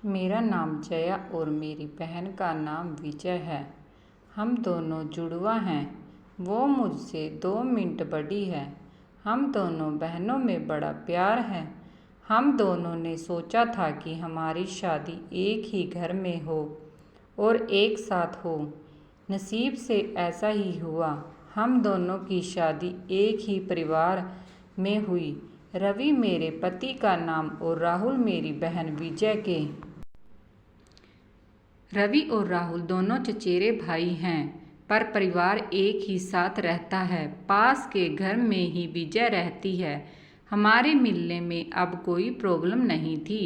मेरा नाम जया और मेरी बहन का नाम विजय है। हम दोनों जुड़वा हैं। वो मुझसे 2 मिनट बड़ी है। हम दोनों बहनों में बड़ा प्यार है। हम दोनों ने सोचा था कि हमारी शादी एक ही घर में हो और एक साथ हो। नसीब से ऐसा ही हुआ। हम दोनों की शादी एक ही परिवार में हुई। रवि मेरे पति का नाम और राहुल मेरी बहन विजय के। रवि और राहुल दोनों चचेरे भाई हैं, पर परिवार एक ही साथ रहता है। पास के घर में ही विजय रहती है। हमारे मिलने में अब कोई प्रॉब्लम नहीं थी।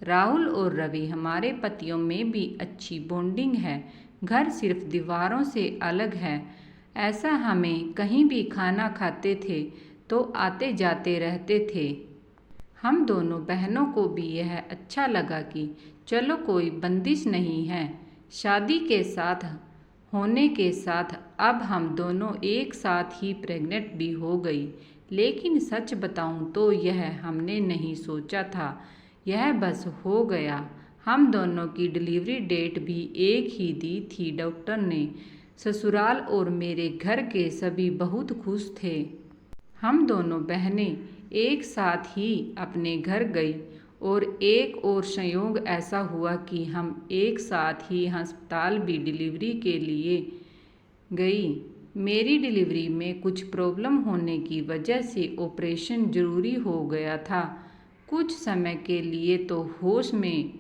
राहुल और रवि हमारे पतियों में भी अच्छी बॉन्डिंग है। घर सिर्फ दीवारों से अलग है। ऐसा हमें कहीं भी खाना खाते थे तो आते जाते रहते थे। हम दोनों बहनों को भी यह अच्छा लगा कि चलो कोई बंदिश नहीं है। शादी के साथ होने के साथ अब हम दोनों एक साथ ही प्रेग्नेंट भी हो गई। लेकिन सच बताऊं तो यह हमने नहीं सोचा था, यह बस हो गया। हम दोनों की डिलीवरी डेट भी एक ही दी थी डॉक्टर ने। ससुराल और मेरे घर के सभी बहुत खुश थे। हम दोनों बहनें एक साथ ही अपने घर गई और एक और संयोग ऐसा हुआ कि हम एक साथ ही अस्पताल भी डिलीवरी के लिए गई। मेरी डिलीवरी में कुछ प्रॉब्लम होने की वजह से ऑपरेशन ज़रूरी हो गया था। कुछ समय के लिए तो होश में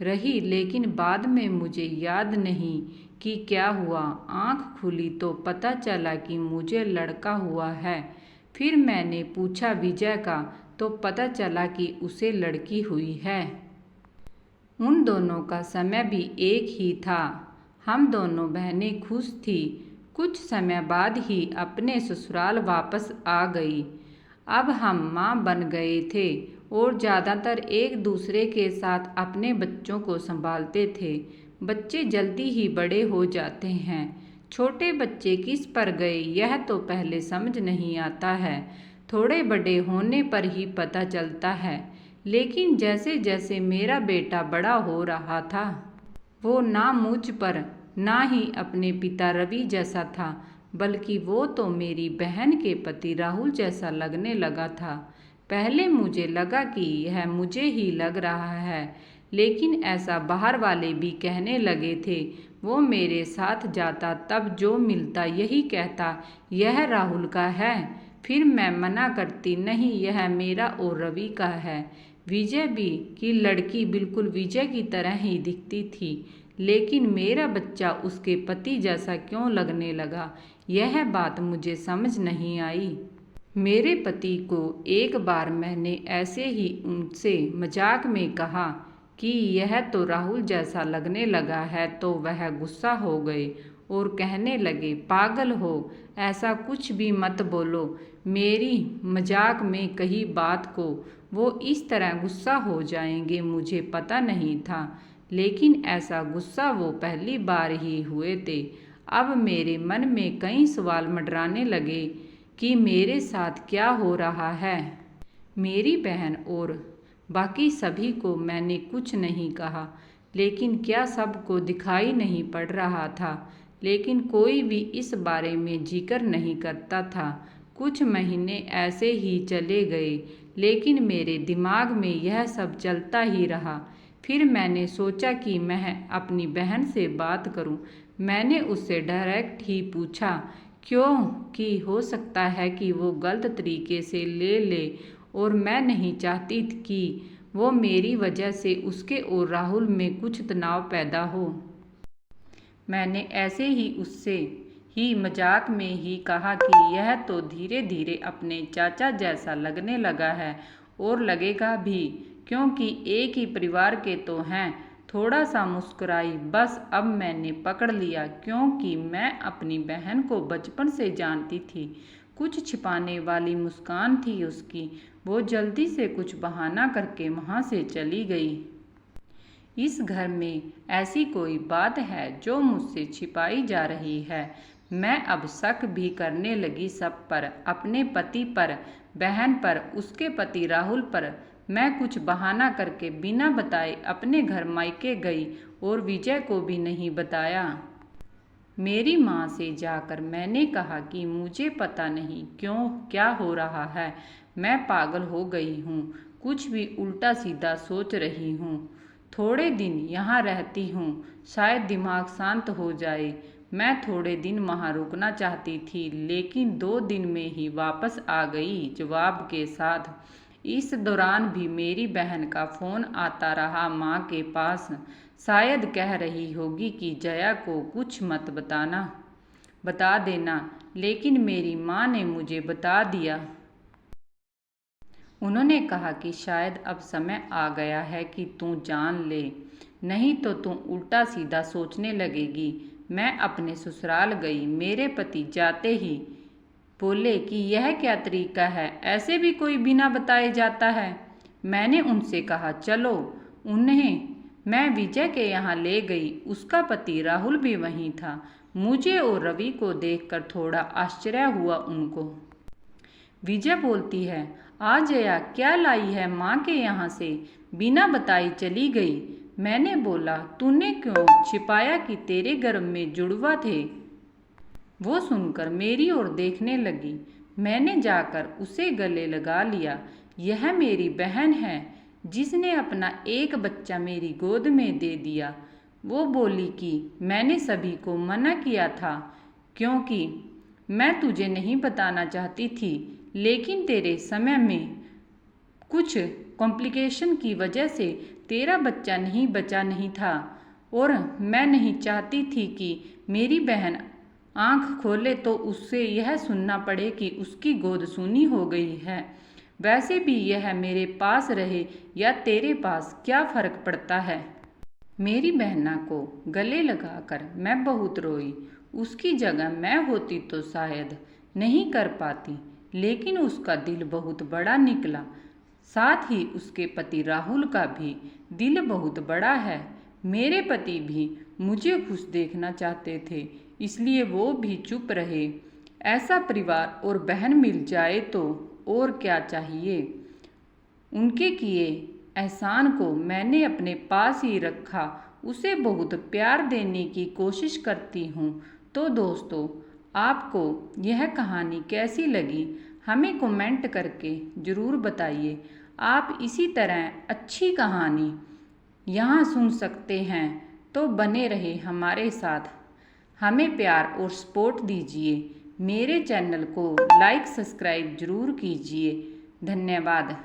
रही, लेकिन बाद में मुझे याद नहीं कि क्या हुआ। आँख खुली तो पता चला कि मुझे लड़का हुआ है। फिर मैंने पूछा विजय का, तो पता चला कि उसे लड़की हुई है। उन दोनों का समय भी एक ही था। हम दोनों बहनें खुश थी। कुछ समय बाद ही अपने ससुराल वापस आ गई। अब हम माँ बन गए थे और ज़्यादातर एक दूसरे के साथ अपने बच्चों को संभालते थे। बच्चे जल्दी ही बड़े हो जाते हैं। छोटे बच्चे किस पर गए यह तो पहले समझ नहीं आता है, थोड़े बड़े होने पर ही पता चलता है। लेकिन जैसे जैसे मेरा बेटा बड़ा हो रहा था, वो ना मुझ पर ना ही अपने पिता रवि जैसा था, बल्कि वो तो मेरी बहन के पति राहुल जैसा लगने लगा था। पहले मुझे लगा कि यह मुझे ही लग रहा है, लेकिन ऐसा बाहर वाले भी कहने लगे थे। वो मेरे साथ जाता तब जो मिलता यही कहता, यह राहुल का है। फिर मैं मना करती, नहीं यह मेरा और रवि का है। विजय भी की लड़की बिल्कुल विजय की तरह ही दिखती थी, लेकिन मेरा बच्चा उसके पति जैसा क्यों लगने लगा, यह बात मुझे समझ नहीं आई। मेरे पति को एक बार मैंने ऐसे ही उनसे मजाक में कहा कि यह तो राहुल जैसा लगने लगा है, तो वह गुस्सा हो गए और कहने लगे, पागल हो, ऐसा कुछ भी मत बोलो। मेरी मजाक में कही बात को वो इस तरह गुस्सा हो जाएंगे मुझे पता नहीं था, लेकिन ऐसा गुस्सा वो पहली बार ही हुए थे। अब मेरे मन में कई सवाल मंडराने लगे कि मेरे साथ क्या हो रहा है। मेरी बहन और बाकी सभी को मैंने कुछ नहीं कहा, लेकिन क्या सबको दिखाई नहीं पड़ रहा था। लेकिन कोई भी इस बारे में जिक्र नहीं करता था। कुछ महीने ऐसे ही चले गए, लेकिन मेरे दिमाग में यह सब चलता ही रहा। फिर मैंने सोचा कि मैं अपनी बहन से बात करूं। मैंने उससे डायरेक्ट ही पूछा, क्यों कि हो सकता है कि वो गलत तरीके से ले ले और मैं नहीं चाहती कि वो मेरी वजह से उसके और राहुल में कुछ तनाव पैदा हो। मैंने ऐसे ही उससे ही मजाक में ही कहा कि यह तो धीरे धीरे अपने चाचा जैसा लगने लगा है और लगेगा भी, क्योंकि एक ही परिवार के तो हैं। थोड़ा सा मुस्कुराई। बस अब मैंने पकड़ लिया, क्योंकि मैं अपनी बहन को बचपन से जानती थी। कुछ छिपाने वाली मुस्कान थी उसकी। वो जल्दी से कुछ बहाना करके वहाँ से चली गई। इस घर में ऐसी कोई बात है जो मुझसे छिपाई जा रही है। मैं अब शक भी करने लगी सब पर, अपने पति पर, बहन पर, उसके पति राहुल पर। मैं कुछ बहाना करके बिना बताए अपने घर मायके गई और विजय को भी नहीं बताया। मेरी माँ से जाकर मैंने कहा कि मुझे पता नहीं क्यों क्या हो रहा है, मैं पागल हो गई हूँ, कुछ भी उल्टा सीधा सोच रही हूँ। थोड़े दिन यहाँ रहती हूँ, शायद दिमाग शांत हो जाए। मैं थोड़े दिन वहाँ रुकना चाहती थी, लेकिन 2 दिन में ही वापस आ गई जवाब के साथ। इस दौरान भी मेरी बहन का फ़ोन आता रहा माँ के पास। शायद कह रही होगी कि जया को कुछ मत बता देना, लेकिन मेरी माँ ने मुझे बता दिया। उन्होंने कहा कि शायद अब समय आ गया है कि तू जान ले, नहीं तो तू उल्टा सीधा सोचने लगेगी। मैं अपने ससुराल गई। मेरे पति जाते ही बोले कि यह क्या तरीका है, ऐसे भी कोई बिना बताए जाता है। मैंने उनसे कहा चलो। उन्हें मैं विजय के यहाँ ले गई। उसका पति राहुल भी वहीं था। मुझे और रवि को देखकर थोड़ा आश्चर्य हुआ उनको। विजय बोलती है, आ जया क्या लाई है माँ के यहाँ से, बिना बताई चली गई। मैंने बोला तूने क्यों छिपाया कि तेरे गर्भ में जुड़वा थे। वो सुनकर मेरी ओर देखने लगी। मैंने जाकर उसे गले लगा लिया। यह मेरी बहन है जिसने अपना एक बच्चा मेरी गोद में दे दिया। वो बोली कि मैंने सभी को मना किया था क्योंकि मैं तुझे नहीं बताना चाहती थी, लेकिन तेरे समय में कुछ कॉम्प्लिकेशन की वजह से तेरा बच्चा नहीं बचा नहीं था और मैं नहीं चाहती थी कि मेरी बहन आंख खोले तो उससे यह सुनना पड़े कि उसकी गोद सूनी हो गई है। वैसे भी यह मेरे पास रहे या तेरे पास क्या फ़र्क पड़ता है। मेरी बहना को गले लगाकर मैं बहुत रोई। उसकी जगह मैं होती तो शायद नहीं कर पाती, लेकिन उसका दिल बहुत बड़ा निकला। साथ ही उसके पति राहुल का भी दिल बहुत बड़ा है। मेरे पति भी मुझे खुश देखना चाहते थे, इसलिए वो भी चुप रहे। ऐसा परिवार और बहन मिल जाए तो और क्या चाहिए। उनके किए एहसान को मैंने अपने पास ही रखा। उसे बहुत प्यार देने की कोशिश करती हूँ। तो दोस्तों, आपको यह कहानी कैसी लगी हमें कमेंट करके ज़रूर बताइए। आप इसी तरह अच्छी कहानी यहाँ सुन सकते हैं, तो बने रहे हमारे साथ। हमें प्यार और सपोर्ट दीजिए। मेरे चैनल को लाइक सब्सक्राइब ज़रूर कीजिए। धन्यवाद।